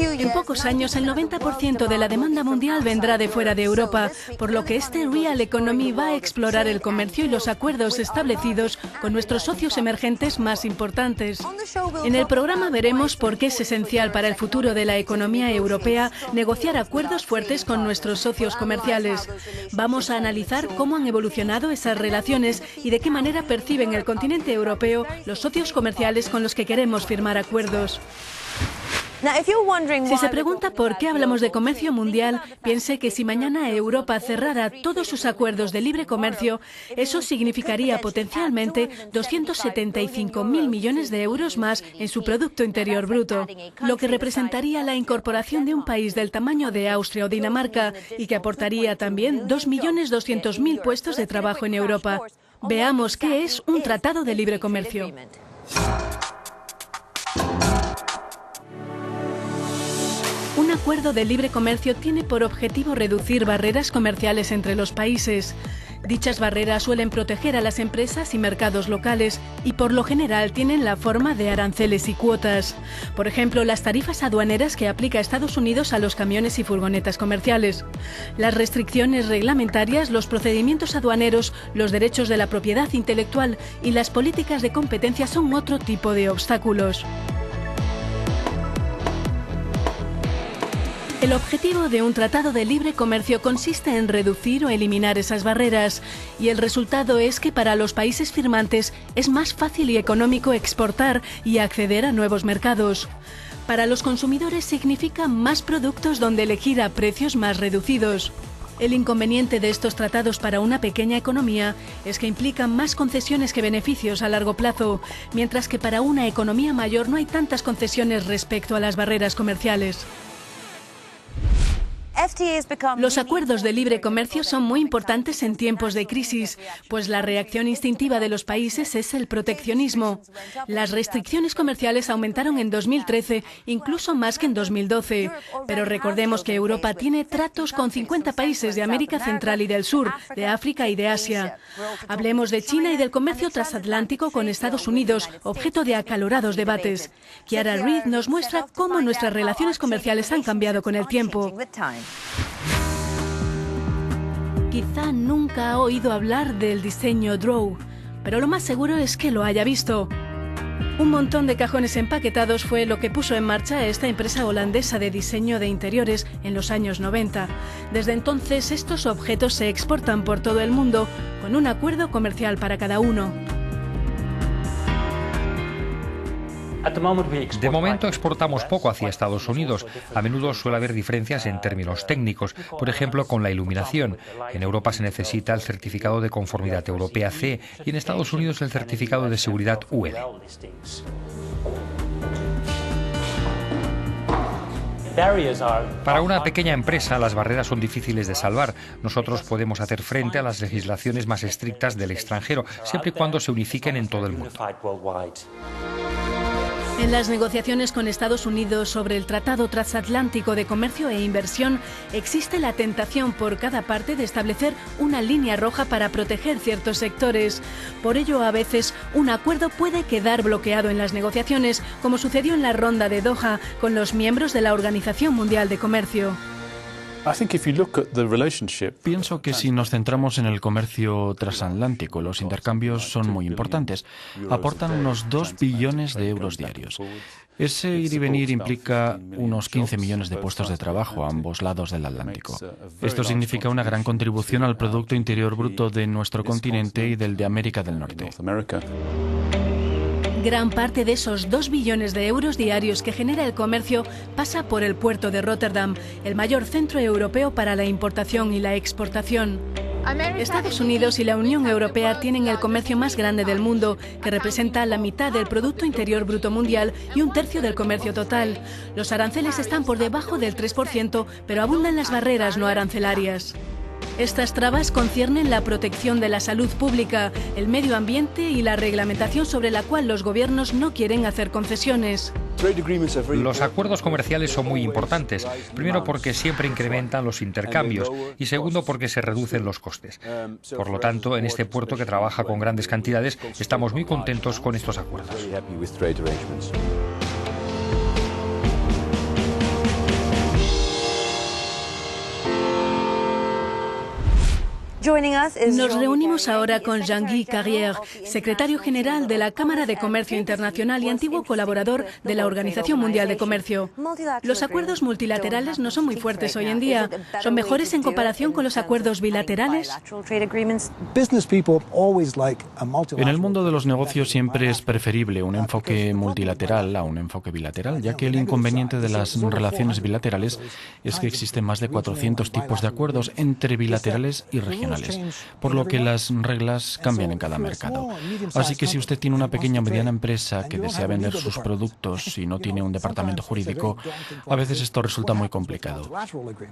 En pocos años, el 90% de la demanda mundial vendrá de fuera de Europa, por lo que este Real Economy va a explorar el comercio y los acuerdos establecidos con nuestros socios emergentes más importantes. En el programa veremos por qué es esencial para el futuro de la economía europea negociar acuerdos fuertes con nuestros socios comerciales. Vamos a analizar cómo han evolucionado esas relaciones y de qué manera perciben el continente europeo los socios comerciales con los que queremos firmar acuerdos. Si se pregunta por qué hablamos de comercio mundial, piense que si mañana Europa cerrara todos sus acuerdos de libre comercio, eso significaría potencialmente 275.000 millones de euros más en su Producto Interior Bruto, lo que representaría la incorporación de un país del tamaño de Austria o Dinamarca y que aportaría también 2.200.000 puestos de trabajo en Europa. Veamos qué es un tratado de libre comercio. Un acuerdo de libre comercio tiene por objetivo reducir barreras comerciales entre los países. Dichas barreras suelen proteger a las empresas y mercados locales y por lo general tienen la forma de aranceles y cuotas. Por ejemplo, las tarifas aduaneras que aplica Estados Unidos a los camiones y furgonetas comerciales. Las restricciones reglamentarias, los procedimientos aduaneros, los derechos de la propiedad intelectual y las políticas de competencia son otro tipo de obstáculos. El objetivo de un tratado de libre comercio consiste en reducir o eliminar esas barreras, y el resultado es que para los países firmantes es más fácil y económico exportar y acceder a nuevos mercados. Para los consumidores significa más productos donde elegir a precios más reducidos. El inconveniente de estos tratados para una pequeña economía es que implican más concesiones que beneficios a largo plazo, mientras que para una economía mayor no hay tantas concesiones respecto a las barreras comerciales. Los acuerdos de libre comercio son muy importantes en tiempos de crisis, pues la reacción instintiva de los países es el proteccionismo. Las restricciones comerciales aumentaron en 2013, incluso más que en 2012. Pero recordemos que Europa tiene tratos con 50 países de América Central y del Sur, de África y de Asia. Hablemos de China y del comercio transatlántico con Estados Unidos, objeto de acalorados debates. Chiara Reed nos muestra cómo nuestras relaciones comerciales han cambiado con el tiempo. Quizá nunca ha oído hablar del diseño Draw, pero lo más seguro es que lo haya visto. Un montón de cajones empaquetados fue lo que puso en marcha esta empresa holandesa de diseño de interiores en los años 90. Desde entonces, estos objetos se exportan por todo el mundo con un acuerdo comercial para cada uno. De momento exportamos poco hacia Estados Unidos. A menudo suele haber diferencias en términos técnicos, por ejemplo con la iluminación. En Europa se necesita el certificado de conformidad europea C y en Estados Unidos el certificado de seguridad UL. Para una pequeña empresa las barreras son difíciles de salvar. Nosotros podemos hacer frente a las legislaciones más estrictas del extranjero, siempre y cuando se unifiquen en todo el mundo. En las negociaciones con Estados Unidos sobre el Tratado Transatlántico de Comercio e Inversión, existe la tentación por cada parte de establecer una línea roja para proteger ciertos sectores. Por ello, a veces, un acuerdo puede quedar bloqueado en las negociaciones, como sucedió en la ronda de Doha con los miembros de la Organización Mundial de Comercio. Pienso que si nos centramos en el comercio transatlántico, los intercambios son muy importantes. Aportan unos 2 billones de euros diarios. Ese ir y venir implica unos 15 millones de puestos de trabajo a ambos lados del Atlántico. Esto significa una gran contribución al Producto Interior Bruto de nuestro continente y del de América del Norte. Gran parte de esos 2 billones de euros diarios que genera el comercio pasa por el puerto de Rotterdam, el mayor centro europeo para la importación y la exportación. Estados Unidos y la Unión Europea tienen el comercio más grande del mundo, que representa la mitad del Producto Interior Bruto mundial y un tercio del comercio total. Los aranceles están por debajo del 3%, pero abundan las barreras no arancelarias. Estas trabas conciernen la protección de la salud pública, el medio ambiente y la reglamentación sobre la cual los gobiernos no quieren hacer concesiones. Los acuerdos comerciales son muy importantes, primero porque siempre incrementan los intercambios y segundo porque se reducen los costes. Por lo tanto, en este puerto que trabaja con grandes cantidades, estamos muy contentos con estos acuerdos. Nos reunimos ahora con Jean-Guy Carrière, secretario general de la Cámara de Comercio Internacional y antiguo colaborador de la Organización Mundial de Comercio. Los acuerdos multilaterales no son muy fuertes hoy en día. ¿Son mejores en comparación con los acuerdos bilaterales? En el mundo de los negocios siempre es preferible un enfoque multilateral a un enfoque bilateral, ya que el inconveniente de las relaciones bilaterales es que existen más de 400 tipos de acuerdos entre bilaterales y regionales, por lo que las reglas cambian en cada mercado. Así que si usted tiene una pequeña o mediana empresa que desea vender sus productos y no tiene un departamento jurídico, a veces esto resulta muy complicado.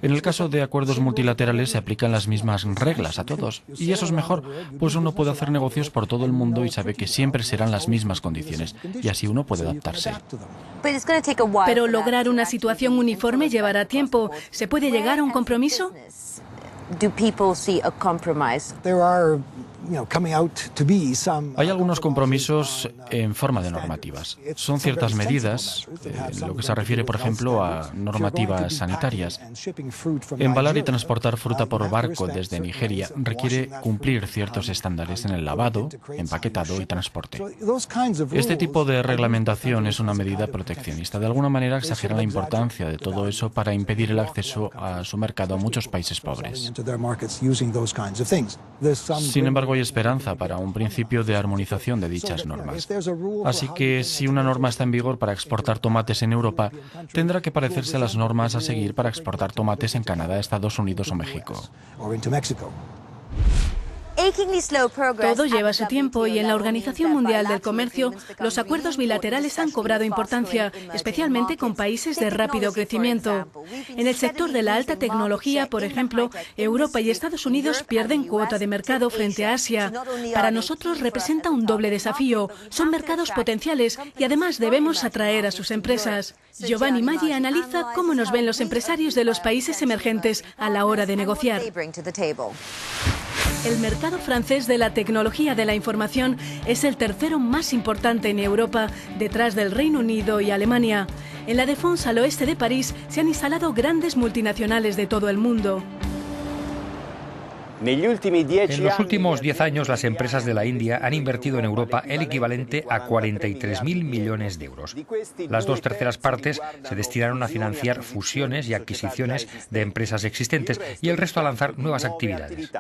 En el caso de acuerdos multilaterales se aplican las mismas reglas a todos, y eso es mejor, pues uno puede hacer negocios por todo el mundo y sabe que siempre serán las mismas condiciones, y así uno puede adaptarse. Pero lograr una situación uniforme llevará tiempo. ¿Se puede llegar a un compromiso? Hay algunos compromisos en forma de normativas. Son ciertas medidas, en lo que se refiere, por ejemplo, a normativas sanitarias. Embalar y transportar fruta por barco desde Nigeria requiere cumplir ciertos estándares en el lavado, empaquetado y transporte. Este tipo de reglamentación es una medida proteccionista. De alguna manera exagera la importancia de todo eso para impedir el acceso a su mercado a muchos países pobres. Sin embargo, hay esperanza para un principio de armonización de dichas normas. Así que si una norma está en vigor para exportar tomates en Europa, tendrá que parecerse a las normas a seguir para exportar tomates en Canadá, Estados Unidos o México. Todo lleva su tiempo y en la Organización Mundial del Comercio los acuerdos bilaterales han cobrado importancia, especialmente con países de rápido crecimiento. En el sector de la alta tecnología, por ejemplo, Europa y Estados Unidos pierden cuota de mercado frente a Asia. Para nosotros representa un doble desafío. Son mercados potenciales y además debemos atraer a sus empresas. Giovanni Maggi analiza cómo nos ven los empresarios de los países emergentes a la hora de negociar. El mercado francés de la tecnología de la información es el tercero más importante en Europa, detrás del Reino Unido y Alemania. En la Défense, al oeste de París, se han instalado grandes multinacionales de todo el mundo. En los últimos 10 años, las empresas de la India han invertido en Europa el equivalente a 43.000 millones de euros. Las 2/3 partes se destinaron a financiar fusiones y adquisiciones de empresas existentes y el resto a lanzar nuevas actividades.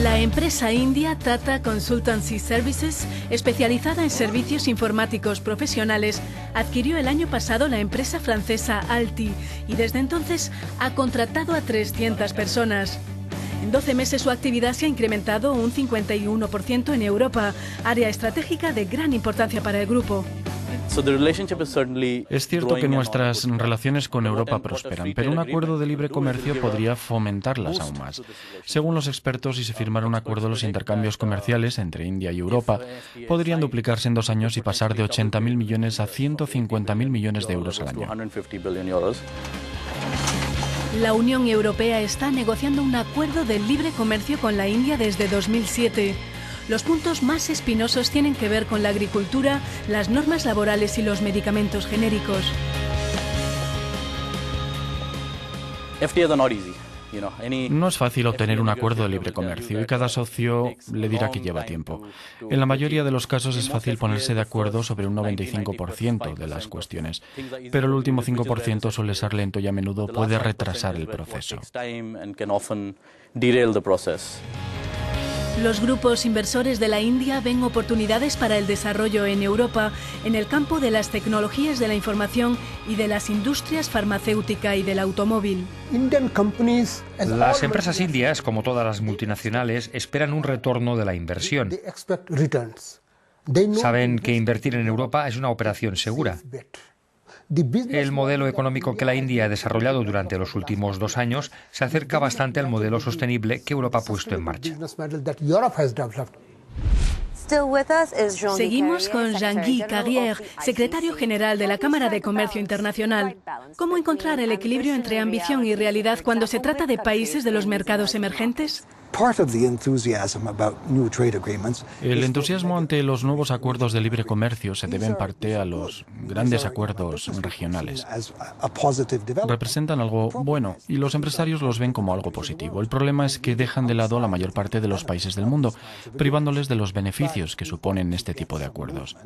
La empresa india Tata Consultancy Services, especializada en servicios informáticos profesionales, adquirió el año pasado la empresa francesa Alti y desde entonces ha contratado a 300 personas. En 12 meses su actividad se ha incrementado un 51% en Europa, área estratégica de gran importancia para el grupo. Es cierto que nuestras relaciones con Europa prosperan, pero un acuerdo de libre comercio podría fomentarlas aún más. Según los expertos, si se firmara un acuerdo, los intercambios comerciales entre India y Europa podrían duplicarse en 2 años y pasar de 80.000 millones a 150.000 millones de euros al año. La Unión Europea está negociando un acuerdo de libre comercio con la India desde 2007. Los puntos más espinosos tienen que ver con la agricultura, las normas laborales y los medicamentos genéricos. No es fácil obtener un acuerdo de libre comercio y cada socio le dirá que lleva tiempo. En la mayoría de los casos es fácil ponerse de acuerdo sobre un 95% de las cuestiones, pero el último 5% suele ser lento y a menudo puede retrasar el proceso. Los grupos inversores de la India ven oportunidades para el desarrollo en Europa en el campo de las tecnologías de la información y de las industrias farmacéutica y del automóvil. Las empresas indias, como todas las multinacionales, esperan un retorno de la inversión. Saben que invertir en Europa es una operación segura. El modelo económico que la India ha desarrollado durante los últimos 2 años se acerca bastante al modelo sostenible que Europa ha puesto en marcha. Seguimos con Jean-Guy Carrière, secretario general de la Cámara de Comercio Internacional. ¿Cómo encontrar el equilibrio entre ambición y realidad cuando se trata de países de los mercados emergentes? El entusiasmo ante los nuevos acuerdos de libre comercio se debe en parte a los grandes acuerdos regionales. Representan algo bueno y los empresarios los ven como algo positivo. El problema es que dejan de lado a la mayor parte de los países del mundo, privándoles de los beneficios que suponen este tipo de acuerdos.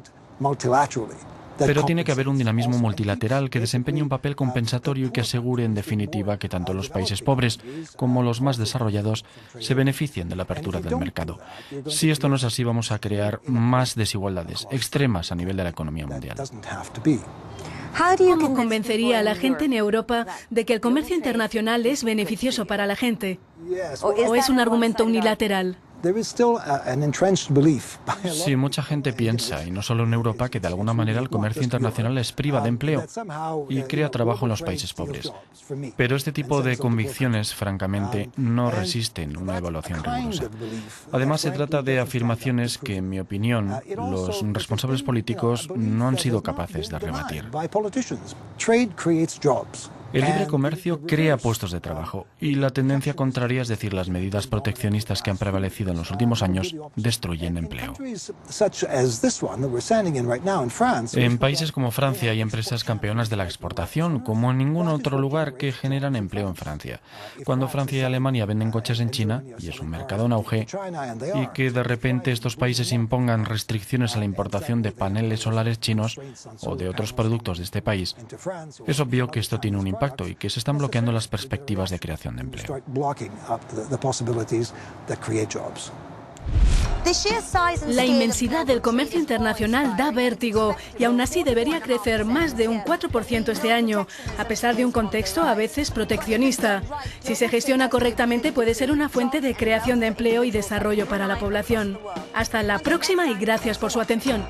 Pero tiene que haber un dinamismo multilateral que desempeñe un papel compensatorio y que asegure, en definitiva, que tanto los países pobres como los más desarrollados se beneficien de la apertura del mercado. Si esto no es así, vamos a crear más desigualdades extremas a nivel de la economía mundial. ¿Cómo convencería a la gente en Europa de que el comercio internacional es beneficioso para la gente? ¿O es un argumento unilateral? Sí, mucha gente piensa, y no solo en Europa, que de alguna manera el comercio internacional les priva de empleo y crea trabajo en los países pobres. Pero este tipo de convicciones, francamente, no resisten una evaluación rigurosa. Además, se trata de afirmaciones que, en mi opinión, los responsables políticos no han sido capaces de rebatir. El libre comercio crea puestos de trabajo y la tendencia contraria, es decir, las medidas proteccionistas que han prevalecido en los últimos años, destruyen empleo. En países como Francia hay empresas campeonas de la exportación, como en ningún otro lugar, que generan empleo en Francia. Cuando Francia y Alemania venden coches en China, y es un mercado en auge, y que de repente estos países impongan restricciones a la importación de paneles solares chinos o de otros productos de este país, es obvio que esto tiene un impacto y que se están bloqueando las perspectivas de creación de empleo. La inmensidad del comercio internacional da vértigo y aún así debería crecer más de un 4% este año, a pesar de un contexto a veces proteccionista. Si se gestiona correctamente puede ser una fuente de creación de empleo y desarrollo para la población. Hasta la próxima y gracias por su atención.